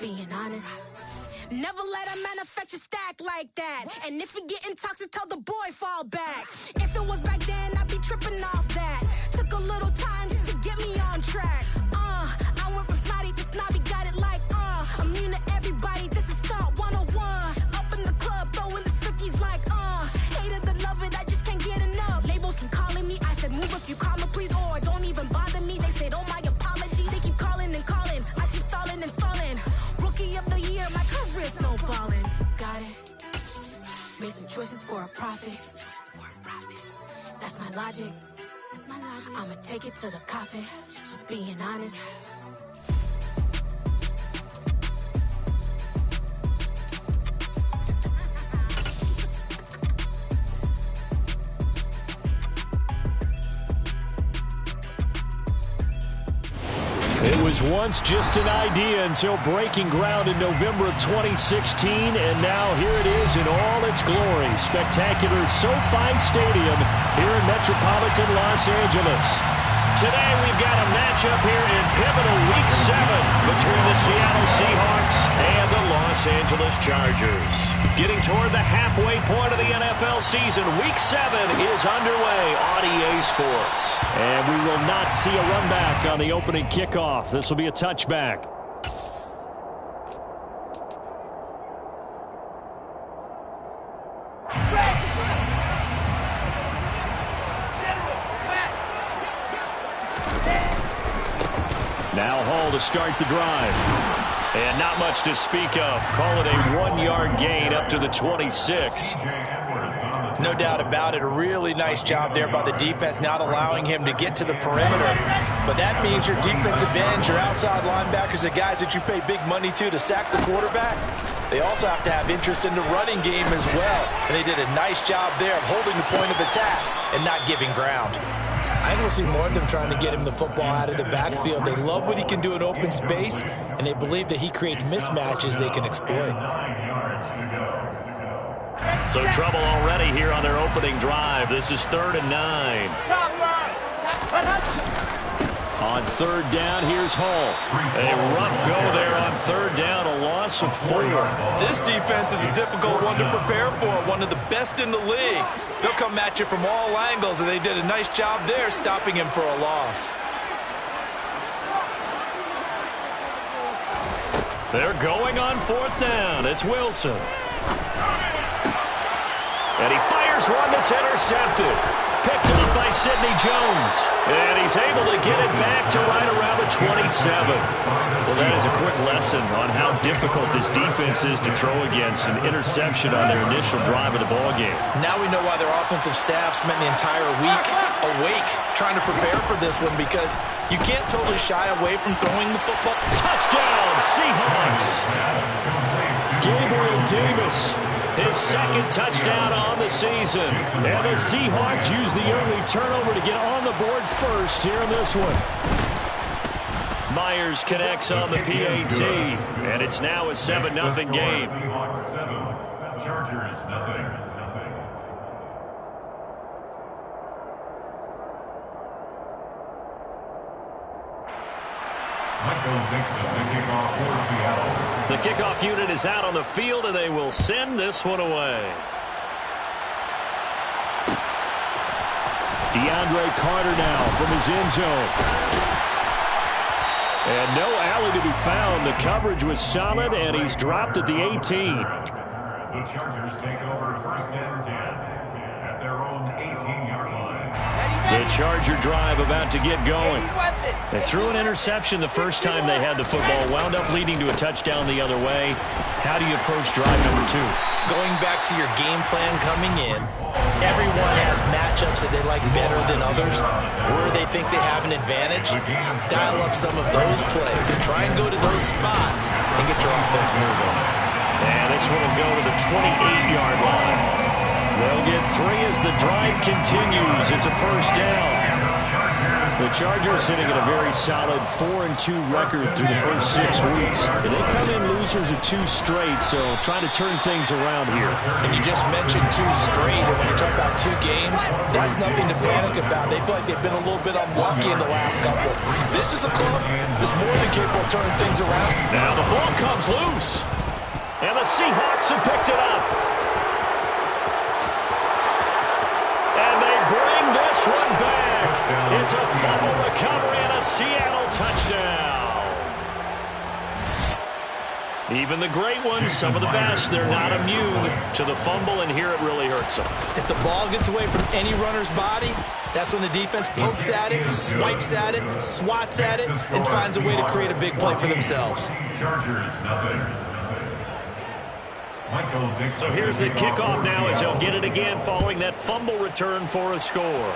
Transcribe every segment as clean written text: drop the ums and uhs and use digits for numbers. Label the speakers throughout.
Speaker 1: being honest. Never let a manufacture stack like that. And if you getting toxic, tell the boy fall back. If it was back then, I'd be tripping off that. Took a little time just to get me on track. I went from snotty to snobby, got it like, immune to everybody, this is stunt 101. Up in the club, throwing this 50s like, hated to love it, I just can't get enough. Labels keep calling me, I said move if you call me please, or don't even bother me. They said, oh my apology, they keep calling and calling. I keep stalling and stalling. Rookie of the year, my career's snowballing. Got it. Made some choices for a profit. That's my logic. I'ma take it to the coffin. Just being honest.
Speaker 2: It was once just an idea until breaking ground in November of 2016, and now here it is in all its glory. Spectacular SoFi Stadium here in metropolitan Los Angeles. Today we've got a matchup here in pivotal Week 7 between the Seattle Seahawks and the Los Angeles Chargers. Getting toward the halfway point of the NFL season, Week 7 is underway on EA Sports. And we will not see a run back on the opening kickoff. This will be a touchback. Now Hall to start the drive. And not much to speak of. Call it a 1-yard gain up to the 26.
Speaker 3: No doubt about it. A really nice job there by the defense, not allowing him to get to the perimeter. But that means your defensive ends, your outside linebackers, the guys that you pay big money to sack the quarterback, they also have to have interest in the running game as well. And they did a nice job there of holding the point of attack and not giving ground. I think we'll see more of them trying to get him the football out of the backfield. They love what he can do in open space, and they believe that he creates mismatches they can exploit.
Speaker 2: So trouble already here on their opening drive. This is 3rd and 9. On 3rd down, here's Hall. A rough go there on 3rd down, a loss of 4.
Speaker 3: This defense is a difficult one to prepare for, one of the best in the league. They'll come at you from all angles, and they did a nice job there stopping him for a loss.
Speaker 2: They're going on 4th down. It's Wilson. And he fires one that's intercepted. Picked up by Sidney Jones. And he's able to get it back to right around the 27. Well, that is a quick lesson on how difficult this defense is to throw against. An interception on their initial drive of the ballgame.
Speaker 3: Now we know why their offensive staff spent the entire week awake trying to prepare for this one, because you can't totally shy away from throwing the football.
Speaker 2: Touchdown, Seahawks. Gabriel Davis. His 2nd touchdown on the season. And the Seahawks use the early turnover to get on the board first here in this one. Myers connects on the PAT. And it's now a 7-0 game.
Speaker 4: Seahawks 7, Chargers 0. Michael Dixon, the kickoff for Seattle.
Speaker 2: The kickoff unit is out on the field, and they will send this one away. DeAndre Carter now from his end zone. And no alley to be found. The coverage was solid, and he's dropped at the 18.
Speaker 4: The Chargers take over 1st and 10 at their own 18-yard line.
Speaker 2: The Charger drive about to get going. They threw an interception the first time they had the football, wound up leading to a touchdown the other way. How do you approach drive number 2?
Speaker 3: Going back to your game plan coming in, everyone has matchups that they like better than others, where they think they have an advantage. Dial up some of those plays. Try and go to those spots and get your offense moving.
Speaker 2: And this one will go to the 28-yard line. They'll get 3 as the drive continues. It's a 1st down. The Chargers sitting at a very solid 4-2 record through the first 6 weeks. And they come in losers of 2 straight, so trying to turn things around here.
Speaker 3: And you just mentioned 2 straight, and when you talk about 2 games, that's nothing to panic about. They feel like they've been a little bit unlucky in the last couple. This is a club that's more than capable of turning things around.
Speaker 2: Now the ball comes loose, and the Seahawks have picked it up. And they bring this one back. It's a fumble recovery and a Seattle touchdown. Even the great ones, some of the best, they're not immune to the fumble, and here it really hurts them.
Speaker 3: If the ball gets away from any runner's body, that's when the defense pokes at it, swipes at it, swats at it, and finds a way to create a big play for themselves.
Speaker 4: Chargers, nothing.
Speaker 2: So here's the kickoff now as they'll get it again following that fumble return for a score.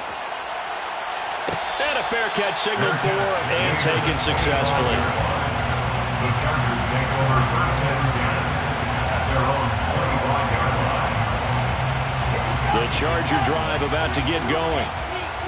Speaker 2: And a fair catch signaled for and taken successfully.
Speaker 4: The Chargers take over first and 10 at their own 25-yard line.
Speaker 2: The Charger drive about to get going.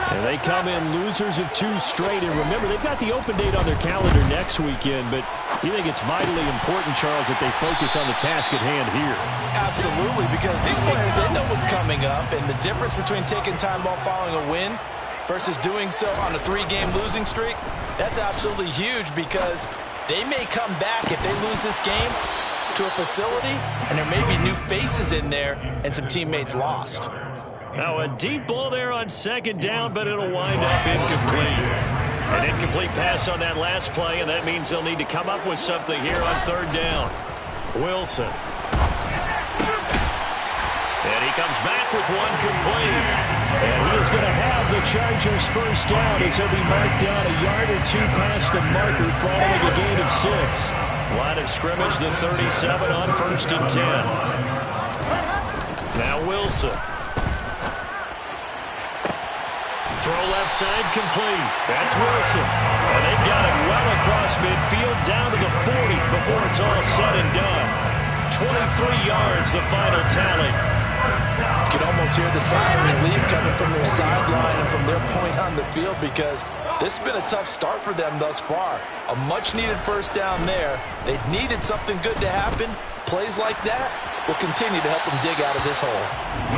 Speaker 2: And they come in losers of 2 straight. And remember, they've got the open date on their calendar next weekend, but you think it's vitally important, Charles, that they focus on the task at hand here?
Speaker 3: Absolutely, because these players, they know what's coming up, and the difference between taking time off following a win versus doing so on a 3-game losing streak, that's absolutely huge, because they may come back if they lose this game to a facility, and there may be new faces in there and some teammates lost.
Speaker 2: Now a deep ball there on second down, but it'll wind up incomplete. An incomplete pass on that last play, and that means they'll need to come up with something here on third down. Wilson. And he comes back with one complete. And he is going to have the Chargers first down as he'll be marked down a yard or 2 past the marker following a gain of 6. Line of scrimmage, the 37 on first and 10. Now Wilson. Throw left side complete. That's Wilson. And they've got it well across midfield down to the 40 before it's all said and done. 23 yards, the final tally.
Speaker 3: You can almost hear the sigh of relief coming from their sideline and from their point on the field, because this has been a tough start for them thus far. A much-needed first down there. They've needed something good to happen. Plays like that will continue to help them dig out of this hole.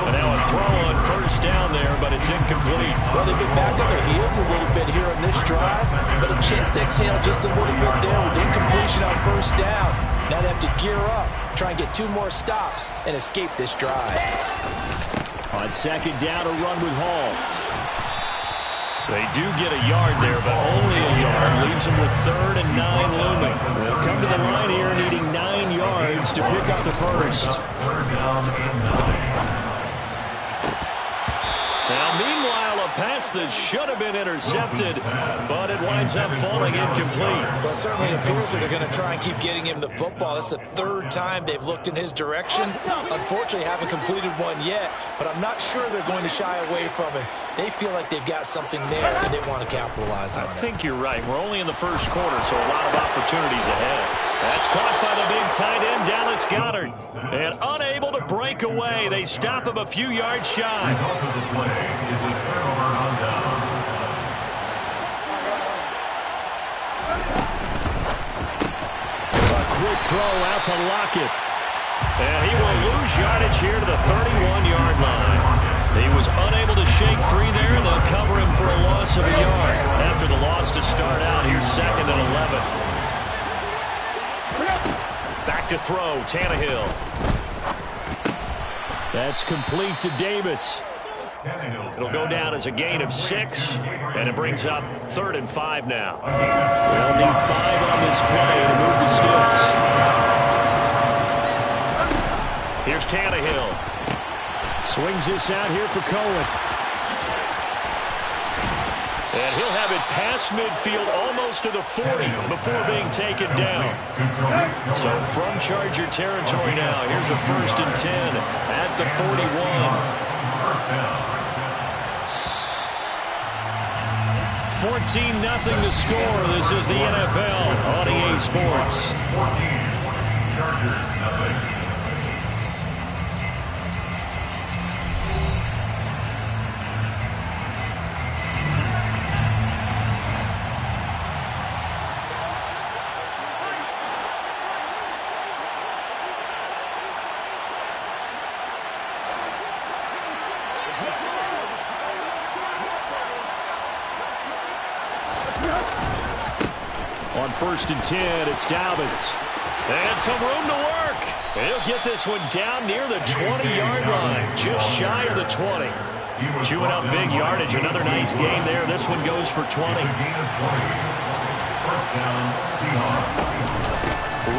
Speaker 2: And now a throw on first down there, but it's incomplete.
Speaker 3: Well, they've been back on their heels a little bit here on this drive, but a chance to exhale just a little bit there with incompletion on first down. Now they have to gear up, try and get 2 more stops, and escape this drive.
Speaker 2: On second down, a run with Hall. They do get a yard there, but only a yard. Leaves them with 3rd and 9 looming. They'll come to the line here needing 9 yards to pick up the first.
Speaker 4: Third down and 9.
Speaker 2: Now, meanwhile, a pass that should have been intercepted, but it winds up falling incomplete.
Speaker 3: Well, it certainly appears that they're going to try and keep getting him the football. That's the 3rd time they've looked in his direction. Unfortunately, haven't completed one yet, but I'm not sure they're going to shy away from it. They feel like they've got something there, and they want to capitalize on it.
Speaker 2: I think you're right. We're only in the first quarter, so a lot of opportunities ahead. That's caught by the big tight end, Dallas Goedert. And unable to break away, they stop him a few yards shy.
Speaker 4: The result of the play is a turnover on downs.
Speaker 2: A quick throw out to Lockett. And he will lose yardage here to the 31-yard line. He was unable to shake free there, and they'll cover him for a loss of a yard. After the loss to start out, here's 2nd and 11. Back to throw, Tannehill. That's complete to Davis. It'll go down as a gain of 6, and it brings up 3rd and 5 now. They'll need 5 on this play to move the sticks. Here's Tannehill. Swings this out here for Cohen. And he'll have it past midfield almost to the 40 before being taken down. So from Charger territory now, here's a 1st and 10 at the 41. 14-0 to score. This is the NFL on EA Sports.
Speaker 4: 14, Chargers, nothing.
Speaker 2: on 1st and 10. It's Dobbins. And some room to work. He'll get this one down near the 20-yard line, just shy of the 20. Chewing up big yardage. Another nice gain there. This one goes for 20.
Speaker 4: First down, Seahawks.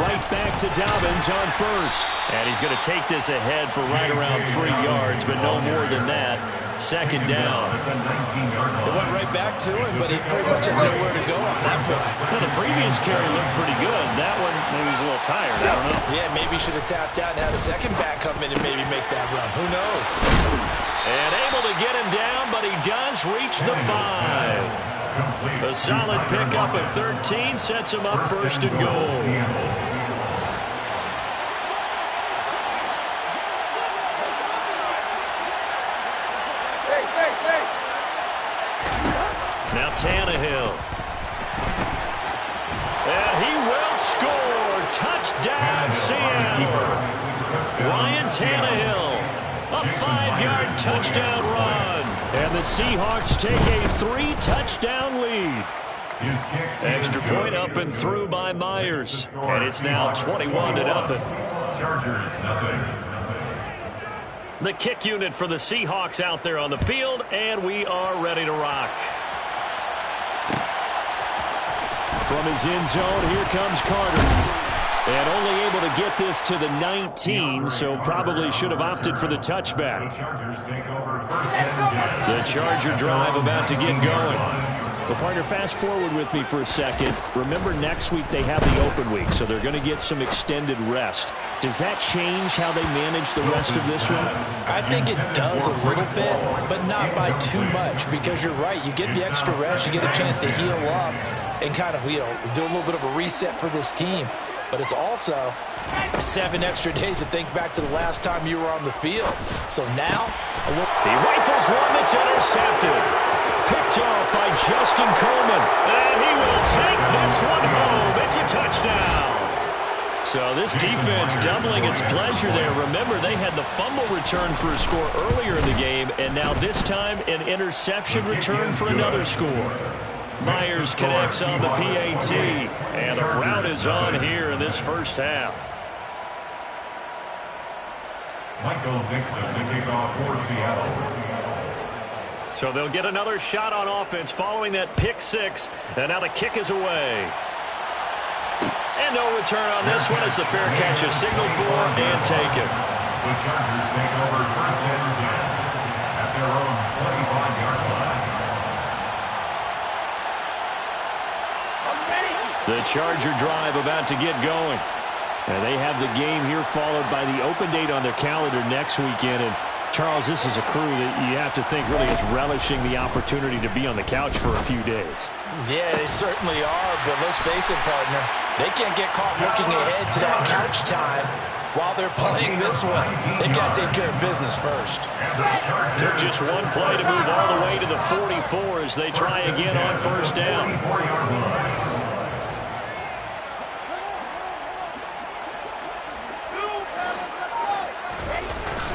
Speaker 2: Right back to Dobbins on 1st. And he's going to take this ahead for right around 3 yards, but no more than that. 2nd down.
Speaker 3: They went right back to him, but he pretty much had nowhere to go on that play.
Speaker 2: Well, the previous carry looked pretty good. That one, maybe he was a little tired. I don't know.
Speaker 3: Yeah, maybe he should have tapped out and had a second back come in and maybe make that run. Who knows?
Speaker 2: And able to get him down, but he does reach the 5. A solid pickup of 13 sets him up 1st and goal. Now Tannehill. And he will score. Touchdown, Seattle. Ryan Tannehill. A 5-yard touchdown run. And the Seahawks take a 3-touchdown lead. Extra point up and through by Myers. And it's now 21-0.
Speaker 4: Chargers, nothing.
Speaker 2: The kick unit for the Seahawks out there on the field, and we are ready to rock. From his end zone, here comes Carter. And only able to get this to the 19, so probably should have opted for the touchback. The Charger drive about to get going. Well, partner, fast forward with me for a second. Remember, next week they have the open week, so they're going to get some extended rest. Does that change how they manage the rest of this one?
Speaker 3: I think it does a little bit, but not by too much, because you're right. You get the extra rest, you get a chance to heal up and kind of, do a little bit of a reset for this team. But it's also 7 extra days to think back to the last time you were on the field. So now,
Speaker 2: he rifles one that's intercepted. Picked off by Justin Coleman. And he will take this one home. It's a touchdown. So this defense doubling its pleasure there. Remember, they had the fumble return for a score earlier in the game, and now this time an interception return for another score. Myers connects on the PAT, and the route is on here in this first half.
Speaker 4: Michael Dixon to kick off for Seattle.
Speaker 2: So they'll get another shot on offense following that pick 6, and now the kick is away. And no return on this one as the fair catch is signaled for and taken.
Speaker 4: The Chargers take over 1st and 10 at their own 25-yard line.
Speaker 2: The Charger drive about to get going. And they have the game here followed by the open date on their calendar next weekend. And Charles, this is a crew that you have to think really is relishing the opportunity to be on the couch for a few days.
Speaker 3: Yeah, they certainly are, but let's face it, partner. They can't get caught looking ahead to that couch time while they're playing this one. They've got to take care of business first.
Speaker 2: Took just one play to move all the way to the 44 as they try again on 1st down.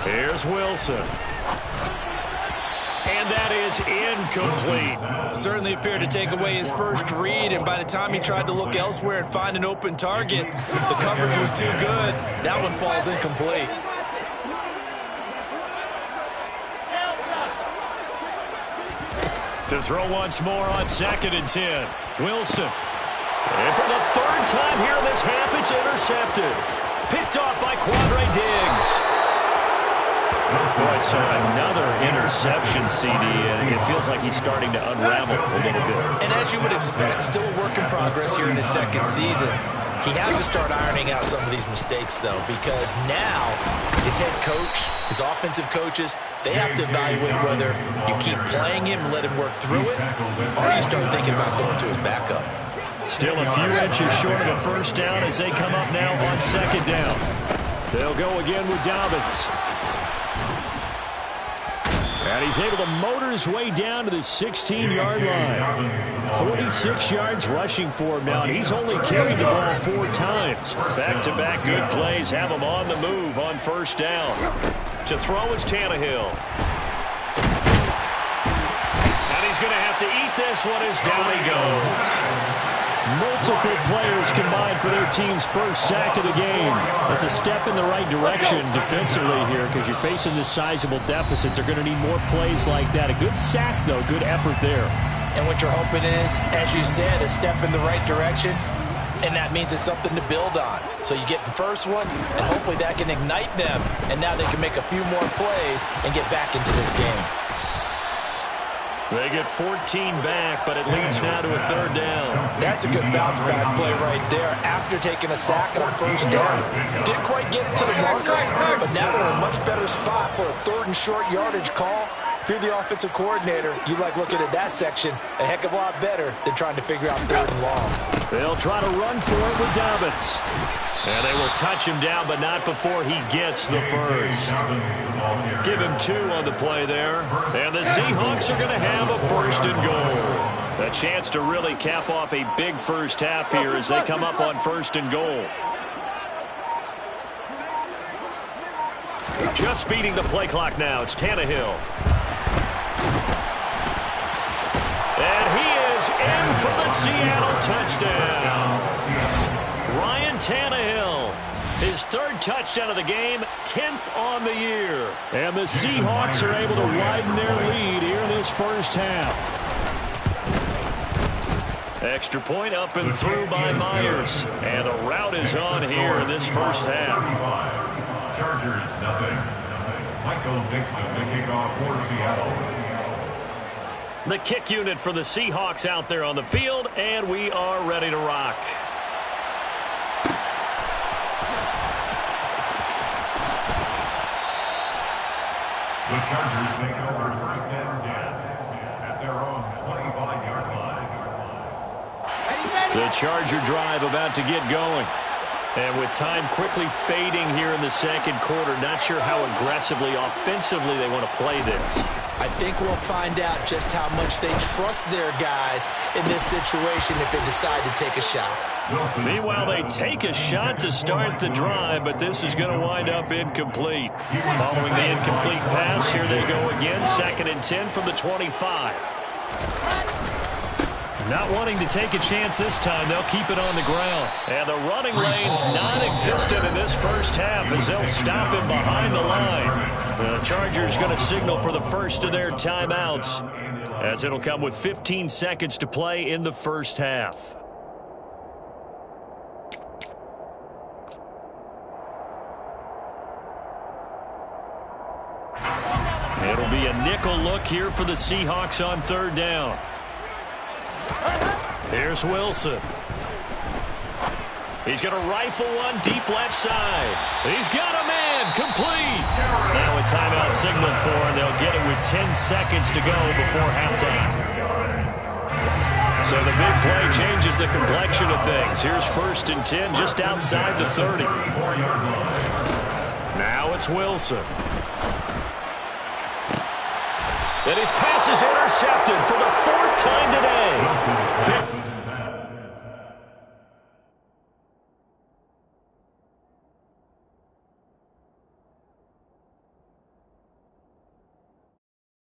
Speaker 2: Here's Wilson. And that is incomplete.
Speaker 3: Certainly appeared to take away his first read, and by the time he tried to look elsewhere and find an open target, the coverage was too good. That one falls incomplete.
Speaker 2: To throw once more on 2nd and 10. Wilson. And for the 3rd time here in this half, it's intercepted. Picked off by Quandre Diggs. Boy, so another interception, CD, and it feels like he's starting to unravel a little bit.
Speaker 3: And as you would expect, still a work in progress here in his 2nd season. He has to start ironing out some of these mistakes, though, because now his head coach, his offensive coaches, they have to evaluate whether you keep playing him and let him work through it, or you start thinking about going to his backup.
Speaker 2: Still a few inches short of the 1st down as they come up now on 2nd down. They'll go again with Dobbins. And he's able to motor his way down to the 16-yard line. 46 yards rushing for him now, and he's only carried the ball 4 times. Back-to-back good plays have him on the move on 1st down. To throw is Tannehill. And he's going to have to eat this one as down he goes. Multiple players combined for their team's first sack of the game. That's a step in the right direction defensively here because you're facing this sizable deficit. They're going to need more plays like that. A good sack, though. Good effort there.
Speaker 3: And what you're hoping is, as you said, a step in the right direction, and that means it's something to build on. So you get the first one, and hopefully that can ignite them, and now they can make a few more plays and get back into this game.
Speaker 2: They get 14 back, but it leads now to a third down.
Speaker 3: That's a good bounce-back play right there after taking a sack on first down. Didn't quite get it to the marker, but now they're in a much better spot for a third and short yardage call. If you're the offensive coordinator, you like looking at that section a heck of a lot better than trying to figure out third and long.
Speaker 2: They'll try to run for it with Dobbins. And they will touch him down, but not before he gets the first. Give him 2 on the play there. And the Seahawks are going to have a first and goal. A chance to really cap off a big first half here as they come up on first and goal. Just beating the play clock now. It's Tannehill. And he is in for the Seattle touchdown. Ryan Tannehill, his 3rd touchdown of the game, 10th on the year. And the Seahawks are able to widen their lead here in this first half. Extra point up and through by Myers. And the route is on here in this first half.
Speaker 4: Chargers, nothing. Michael Dixon, the kickoff for Seattle.
Speaker 2: The kick unit for the Seahawks out there on the field, and we are ready to rock.
Speaker 4: The Chargers take over first and 10 at their own 25-yard line.
Speaker 2: The Charger drive about to get going. And with time quickly fading here in the second quarter, not sure how aggressively, offensively they want to play this.
Speaker 3: I think we'll find out just how much they trust their guys in this situation if they decide to take a shot.
Speaker 2: Meanwhile, they take a shot to start the drive, but this is going to wind up incomplete. Following the incomplete pass, here they go again. 2nd and 10 from the 25. Not wanting to take a chance this time, they'll keep it on the ground. And the running lane's non-existent in this first half as they'll stop him behind the line. The Chargers going to signal for the first of their timeouts as it'll come with 15 seconds to play in the first half. It'll be a nickel look here for the Seahawks on 3rd down. Here's Wilson. He's going to rifle one deep left side. He's got a man complete. Now a timeout signal for him. They'll get it with 10 seconds to go before halftime. So the big play changes the complexion of things. Here's 1st and 10 just outside the 30. Now it's Wilson. And his pass is intercepted for the 4th time today.